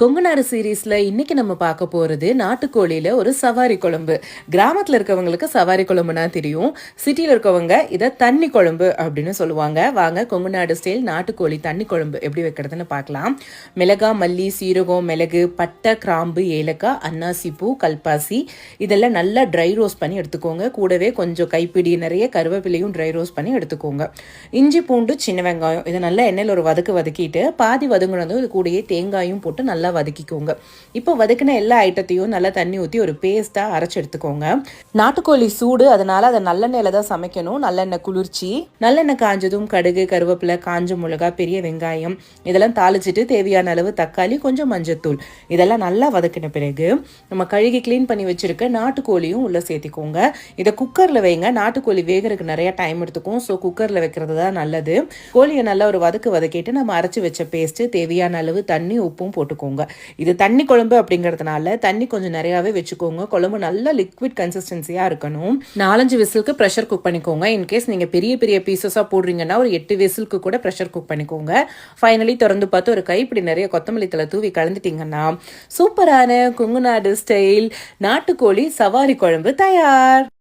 கொங்குநாடு சீரீஸ்ல இன்னைக்கு நம்ம பார்க்க போறது நாட்டுக்கோழியில ஒரு சவாரி குழம்பு. கிராமத்துல இருக்கவங்களுக்கு சவாரி குழம்புனா தெரியும், சிட்டியில இருக்கவங்க இதை தண்ணி குழம்பு அப்படின்னு சொல்லுவாங்க. வாங்க கொங்குநாடு ஸ்டைல் நாட்டுக்கோழி தண்ணி குழம்பு எப்படி வைக்கிறதுன்னு பார்க்கலாம். மிளகா, மல்லி, சீரகம், மிளகு, பட்டை, கிராம்பு, ஏலக்காய், அன்னாசி பூ, கல்பாசி இதெல்லாம் நல்லா ட்ரை ரோஸ்ட் பண்ணி எடுத்துக்கோங்க. கூடவே கொஞ்சம் கைப்பிடி நிறைய கருவேப்பிலையும் ட்ரை ரோஸ்ட் பண்ணி எடுத்துக்கோங்க. இஞ்சி, பூண்டு, சின்ன வெங்காயம் இதை நல்லா எண்ணெயில் ஒரு வதக்கிட்டு பாதி வதங்கினதும் இது கூடயே தேங்காயும் போட்டு நல்லா வதக்கிக்கோங்க. இப்போ வதக்கின எல்லா ஐட்டத்தையும் நல்லா தண்ணி ஊற்றி ஒரு பேஸ்டா அரைச்சு எடுத்துக்கோங்க. நாட்டுக்கோழி சூடு, அதனால அதை நல்லெண்ணெயில தான் சமைக்கணும். நல்லெண்ணெய் குளிர்ச்சி. நல்லெண்ணெய் காஞ்சதும் கடுகு, கருவேப்பிலை, காஞ்ச மிளகாய், பெரிய வெங்காயம் இதெல்லாம் தாளிச்சிட்டு தேவையான அளவு தக்காளி, கொஞ்சம் மஞ்சத்தூள் இதெல்லாம் நல்லா வதக்கின பிறகு நம்ம கழுகி கிளீன் பண்ணி வச்சிருக்க நாட்டுக்கோழியும் உள்ள சேர்த்திக்கோங்க. இதை குக்கர்ல வைங்க. நாட்டுக்கோழி வேகிறதுக்கு நிறைய டைம் எடுத்துக்கும். ஸோ குக்கர்ல வைக்கிறது தான் நல்லது. கோழியை நல்லா ஒரு வதக்கிட்டு நம்ம அரைச்சி வச்ச பேஸ்ட், தேவையான அளவு தண்ணி, உப்பும் போட்டுக்கோங்க. இது தண்ணி குழம்பு அப்படிங்கறதுனால தண்ணி கொஞ்சம் நிறையவே வச்சுக்கோங்க. குழம்பு நல்ல லிக்விட் கன்சிஸ்டன்சியா இருக்கணும். 4-5 விசிலுக்கு ப்ரெஷர் குக் பண்ணிக்கோங்க. இன்கேஸ் நீங்க பெரிய பெரிய பீசஸா போடுறீங்கன்னா ஒரு 8 விசிலுக்கு கூட ப்ரெஷர் குக் பண்ணிக்கோங்க. ஃபைனலி திறந்து பார்த்து ஒரு கைப்பிடி நிறைய கொத்தமல்லி தழை தூவி கலந்துட்டீங்கன்னா சூப்பரான கொங்குநாடு ஸ்டைல் நாட்டுக்கோழி சவாரி குழம்பு தயார்.